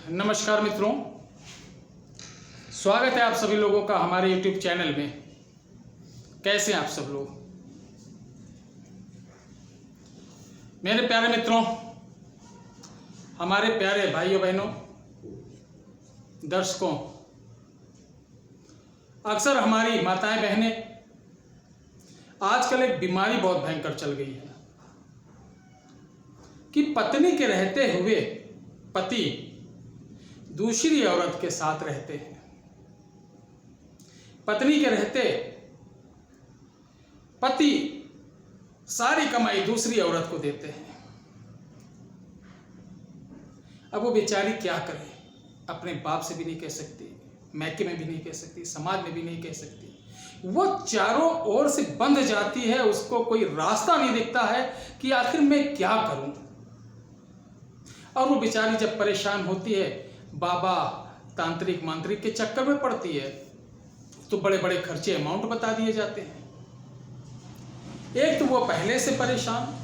नमस्कार मित्रों, स्वागत है आप सभी लोगों का हमारे YouTube चैनल में। कैसे हैं आप सब लोग? मेरे प्यारे मित्रों, हमारे प्यारे भाइयों बहनों, दर्शकों, अक्सर हमारी माताएं बहनें आजकल एक बीमारी बहुत भयंकर चल गई है कि पत्नी के रहते हुए पति दूसरी औरत के साथ रहते हैं। पत्नी के रहते पति सारी कमाई दूसरी औरत को देते हैं। अब वो बेचारी क्या करे? अपने बाप से भी नहीं कह सकती, मैके में भी नहीं कह सकती, समाज में भी नहीं कह सकती। वो चारों ओर से बंध जाती है, उसको कोई रास्ता नहीं दिखता है कि आखिर मैं क्या करूं। और वो बेचारी जब परेशान होती है, बाबा तांत्रिक मांत्रिक के चक्कर में पड़ती है, तो बड़े बड़े खर्चे अमाउंट बता दिए जाते हैं। एक तो वो पहले से परेशान,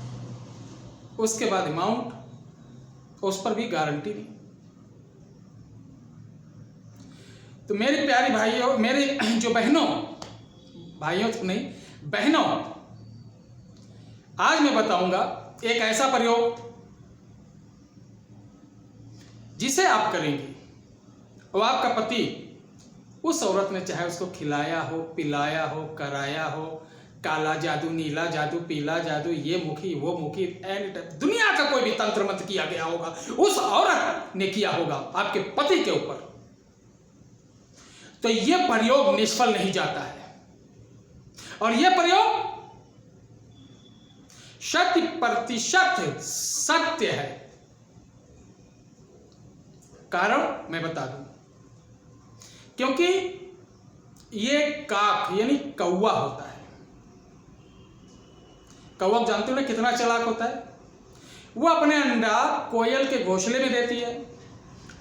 उसके बाद अमाउंट, उस पर भी गारंटी नहीं। तो मेरे प्यारे भाइयों, मेरे जो बहनों, भाइयों तो नहीं बहनों, आज मैं बताऊंगा एक ऐसा प्रयोग जिसे आप करेंगे और आपका पति उस औरत ने चाहे उसको खिलाया हो, पिलाया हो, कराया हो, काला जादू, नीला जादू, पीला जादू, ये मुखी वो मुखी, दुनिया का कोई भी तंत्र मंत्र किया गया होगा, उस औरत ने किया होगा आपके पति के ऊपर, तो यह प्रयोग निष्फल नहीं जाता है। और यह प्रयोग 100% सत्य है। कारण मैं बता दूं, क्योंकि ये काक यानी कौवा होता है। कौवा जानते हो ना कितना चालाक होता है? वो अपने अंडा कोयल के घोंसले में देती है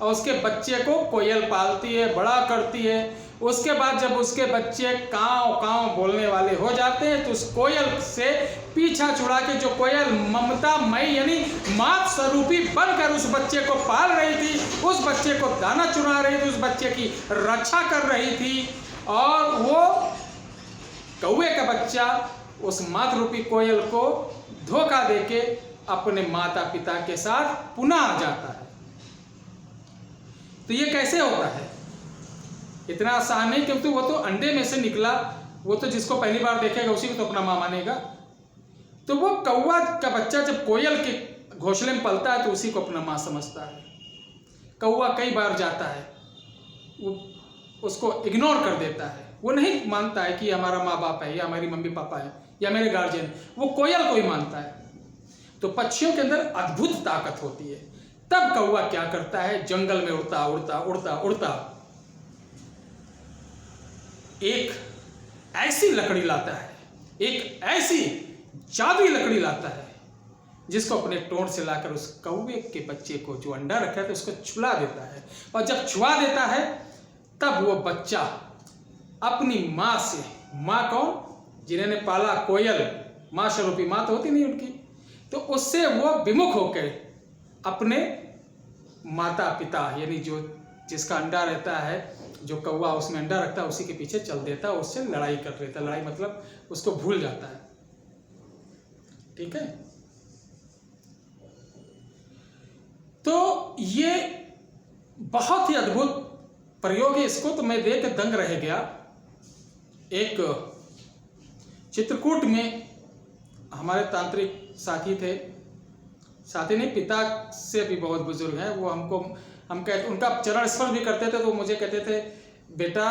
और उसके बच्चे को कोयल पालती है, बड़ा करती है। उसके बाद जब उसके बच्चे कांव कांव बोलने वाले हो जाते हैं तो उस कोयल से पीछा छुड़ा के, जो कोयल ममता मई यानी मात स्वरूपी बनकर उस बच्चे को पाल रही थी, उस बच्चे को दाना चुरा रही थी, उस बच्चे की रक्षा कर रही थी, और वो कौवे का बच्चा उस मात रूपी कोयल को धोखा देके अपने माता पिता के साथ पुनः आ जाता है। तो ये कैसे होता है? इतना आसान नहीं, क्योंकि वो तो अंडे में से निकला, वो तो जिसको पहली बार देखेगा उसी को तो अपना मां मानेगा। तो वो कौवा का बच्चा जब कोयल के घोंसले में पलता है तो उसी को अपना मां समझता है। कौवा कई बार जाता है, वो उसको इग्नोर कर देता है, वो नहीं मानता है कि हमारा माँ बाप है या हमारी मम्मी पापा है या मेरे गार्जियन, वो कोयल को ही मानता है। तो पक्षियों के अंदर अद्भुत ताकत होती है। तब कौवा क्या करता है? जंगल में उड़ता उड़ता उड़ता उड़ता एक ऐसी लकड़ी लाता है, एक ऐसी जादुई लकड़ी लाता है, जिसको अपने टोंट से लाकर उस कौवे के बच्चे को जो अंडा रखा है उसको छुला देता है। और जब छुआ देता है तब वो बच्चा अपनी माँ से, माँ कौन? जिन्होंने पाला कोयल, माँ स्वरूपी माँ तो होती नहीं उनकी, तो उससे वो विमुख होकर अपने माता पिता यानी जो जिसका अंडा रहता है, जो कौवा उसमें अंडा रखता है, उसी के पीछे चल देता है, उससे लड़ाई कर लेता है। लड़ाई मतलब उसको भूल जाता है। ठीक है? तो ये बहुत ही अद्भुत प्रयोग है। इसको तो मैं देख के दंग रह गया। एक चित्रकूट में हमारे तांत्रिक साथी थे, साथी नहीं, पिता से भी बहुत बुजुर्ग हैं। वो हम कहते, उनका चरण स्पर्श भी करते थे तो मुझे कहते थे, बेटा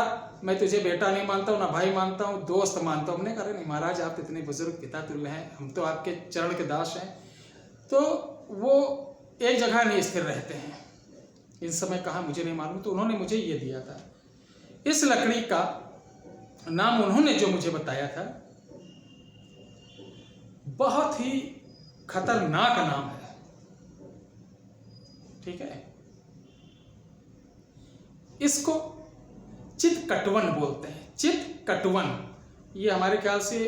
मैं तुझे बेटा नहीं मानता हूँ, ना भाई मानता हूँ, दोस्त मानता हूँ। हमने कहा नहीं महाराज, आप इतने बुजुर्ग पिता तुल्य हैं, हम तो आपके चरण के दास हैं। तो वो एक जगह नहीं स्थिर रहते हैं, इस समय कहाँ मुझे नहीं मालूम। तो उन्होंने मुझे ये दिया था, इस लकड़ी का नाम उन्होंने जो मुझे बताया था, बहुत ही खतरनाक नाम है। ठीक है? इसको चितकटवन बोलते हैं। चितकटवन, ये हमारे ख्याल से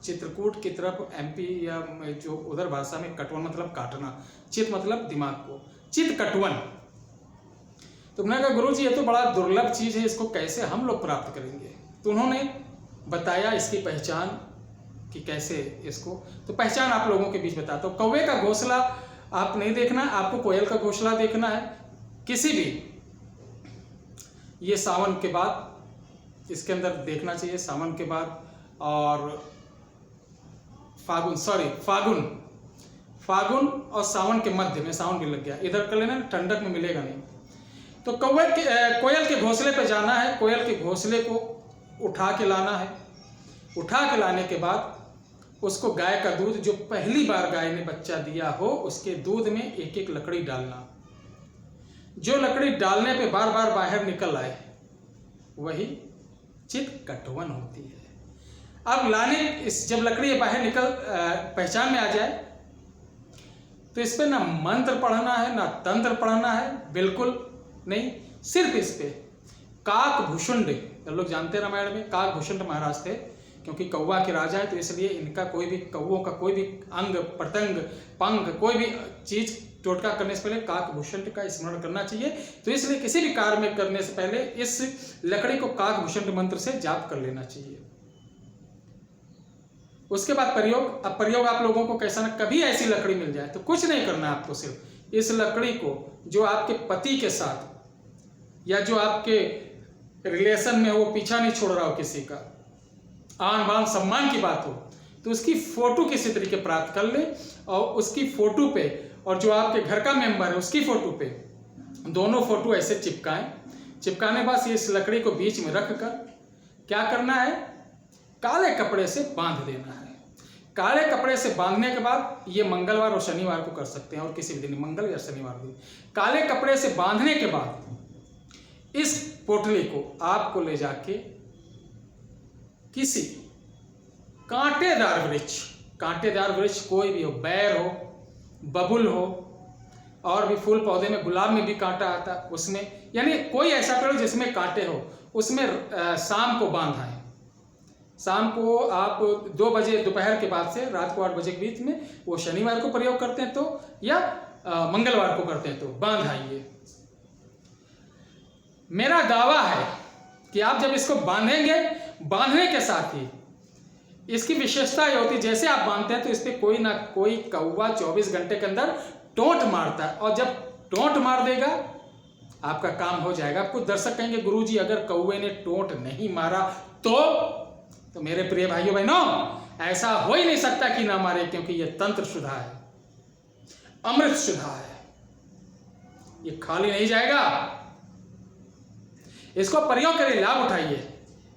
चित्रकूट की तरफ एमपी या जो उधर भाषा में कटवन मतलब काटना, चित मतलब दिमाग को, चितकटवन तो मैंने कहा गुरुजी ये तो बड़ा दुर्लभ चीज़ है, इसको कैसे हम लोग प्राप्त करेंगे? तो उन्होंने बताया इसकी पहचान कि कैसे इसको, तो पहचान आप लोगों के बीच बताता हूँ। कौवे का घोंसला आप नहीं देखना, आपको कोयल का घोंसला देखना है। किसी भी, ये सावन के बाद इसके अंदर देखना चाहिए, सावन के बाद, और फागुन और सावन के मध्य में, सावन भी लग गया, इधर कर लेना, ठंडक में मिलेगा नहीं। तो कोयल के घोंसले पे जाना है, कोयल के घोंसले को उठा के लाना है। उठा के लाने के बाद उसको गाय का दूध, जो पहली बार गाय ने बच्चा दिया हो, उसके दूध में एक एक लकड़ी डालना। जो लकड़ी डालने पे बार बार बाहर निकल आए वही चितकटवन होती है। अब जब लकड़ी बाहर निकल पहचान में आ जाए तो इस पे ना मंत्र पढ़ना है ना तंत्र पढ़ना है, बिल्कुल नहीं। सिर्फ इस पे काकभूषुंड, लोग जानते हैं रामायण में काकभूषुंड महाराज थे, क्योंकि कौवा के राजा है, तो इसलिए इनका कोई भी, कौवों का कोई भी अंग प्रत्यंग पंख कोई भी चीज टोटका करने से पहले काकभूषुंड का स्मरण करना चाहिए। तो इसलिए किसी भी कार्य में करने से पहले इस लकड़ी को काकभूषुंड मंत्र से जाप कर लेना चाहिए। उसके बाद प्रयोग। अब प्रयोग आप लोगों को कैसा ना, कभी ऐसी लकड़ी मिल जाए तो कुछ नहीं करना, आपको सिर्फ इस लकड़ी को जो आपके पति के साथ या जो आपके रिलेशन में वो पीछा नहीं छोड़ रहा हो, किसी का आन बान सम्मान की बात हो, तो उसकी फोटो किसी तरीके प्राप्त कर ले, और उसकी फोटो पे और जो आपके घर का मेंबर है उसकी फोटो पे दोनों फोटो ऐसे चिपकाने बाद इस लकड़ी को बीच में रख कर क्या करना है, काले कपड़े से बांध देना है। काले कपड़े से बांधने के बाद, ये मंगलवार और शनिवार को कर सकते हैं, और किसी भी दिन, मंगल या शनिवार दिन। काले कपड़े से बांधने के बाद इस पोटली को आपको ले जाके किसी कांटेदार वृक्ष कोई भी हो, बैर हो, बबुल हो, और भी फूल पौधे में, गुलाब में भी कांटा आता है, उसमें, यानी कोई ऐसा पेड़ जिसमें कांटे हो, उसमें शाम को बांधा है। शाम को आप 2 बजे दोपहर के बाद से रात को 8 बजे के बीच में, वो शनिवार को प्रयोग करते हैं तो, या मंगलवार को करते हैं तो बांध आइए। मेरा दावा है कि आप जब इसको बांधेंगे, बांधने के साथ ही इसकी विशेषता ये होती है, जैसे आप बांधते हैं तो इस पर कोई ना कोई कौवा 24 घंटे के अंदर टोंट मारता है, और जब टोंट मार देगा आपका काम हो जाएगा। आपको दर्शक कहेंगे गुरुजी अगर कौवे ने टोंट नहीं मारा तो मेरे प्रिय भाइयों बहनों, ऐसा हो ही नहीं सकता कि ना मारे, क्योंकि ये तंत्र शुद्धा है, अमृत शुद्धा है, ये खाली नहीं जाएगा। इसको प्रयोग करिए, लाभ उठाइए।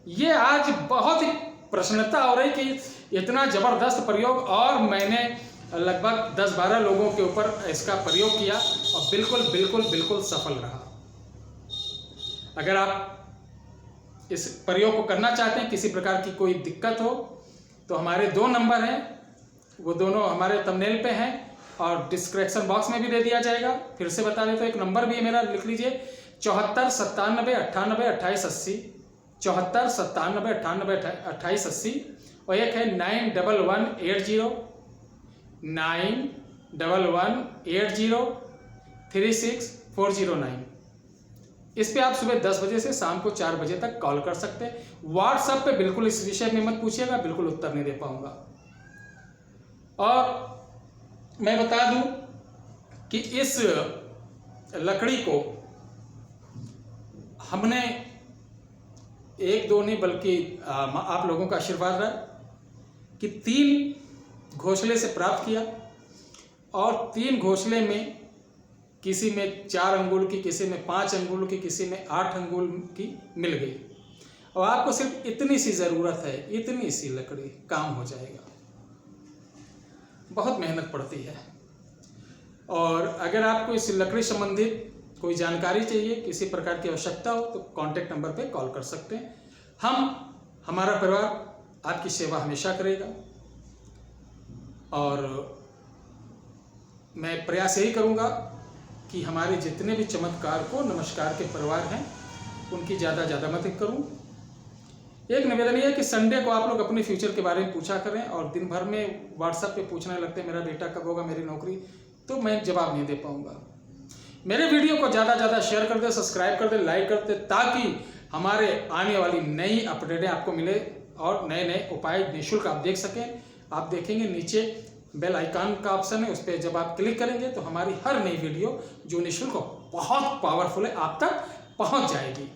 ये आज बहुत ही प्रसन्नता हो रही कि इतना जबरदस्त प्रयोग, और मैंने लगभग 10-12 लोगों के ऊपर इसका प्रयोग किया और बिल्कुल सफल रहा। अगर आप इस प्रयोग को करना चाहते हैं, किसी प्रकार की कोई दिक्कत हो, तो हमारे 2 नंबर हैं, वो दोनों हमारे थंबनेल पे हैं और डिस्क्रिप्शन बॉक्स में भी दे दिया जाएगा। फिर से बता दें तो एक नंबर भी है मेरा, लिख लीजिए 74 97 98 28 80, 74 97 98 28 80, और एक है 9111803649। इस पे आप सुबह 10 बजे से शाम को 4 बजे तक कॉल कर सकते हैं। व्हाट्सएप पे बिल्कुल इस विषय में मत पूछिएगा, बिल्कुल उत्तर नहीं दे पाऊंगा। और मैं बता दूं कि इस लकड़ी को हमने 1-2 नहीं बल्कि आप लोगों का आशीर्वाद रहा कि 3 घोंसले से प्राप्त किया, और 3 घोंसले में किसी में 4 अंगुल की, किसी में 5 अंगुल की, किसी में 8 अंगुल की मिल गई। और आपको सिर्फ इतनी सी ज़रूरत है, इतनी सी लकड़ी, काम हो जाएगा। बहुत मेहनत पड़ती है। और अगर आपको इस लकड़ी संबंधित कोई जानकारी चाहिए, किसी प्रकार की आवश्यकता हो, तो कॉन्टैक्ट नंबर पे कॉल कर सकते हैं। हमारा परिवार आपकी सेवा हमेशा करेगा, और मैं प्रयास यही करूँगा कि हमारे जितने भी चमत्कार को नमस्कार के परिवार हैं उनकी ज़्यादा मदद करूं। एक निवेदन ये है कि संडे को आप लोग अपने फ्यूचर के बारे में पूछा करें, और दिन भर में व्हाट्सएप पे पूछने लगते हैं मेरा बेटा कब होगा, मेरी नौकरी, तो मैं जवाब नहीं दे पाऊंगा। मेरे वीडियो को ज़्यादा से ज़्यादा शेयर कर दे, सब्सक्राइब कर दे, लाइक कर दे, ताकि हमारे आने वाली नई अपडेटें आपको मिले और नए नए उपाय निःशुल्क आप देख सकें। आप देखेंगे नीचे बेल आइकन का ऑप्शन है, उस पर जब आप क्लिक करेंगे तो हमारी हर नई वीडियो जो निःशुल्क बहुत पावरफुल है आप तक पहुंच जाएगी।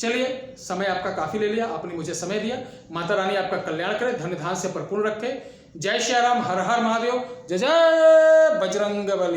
चलिए, समय आपका काफी ले लिया, आपने मुझे समय दिया। माता रानी आपका कल्याण करे, धन धान्य से परिपूर्ण रखे। जय श्री राम, हर हर महादेव, जय जय बजरंग बली।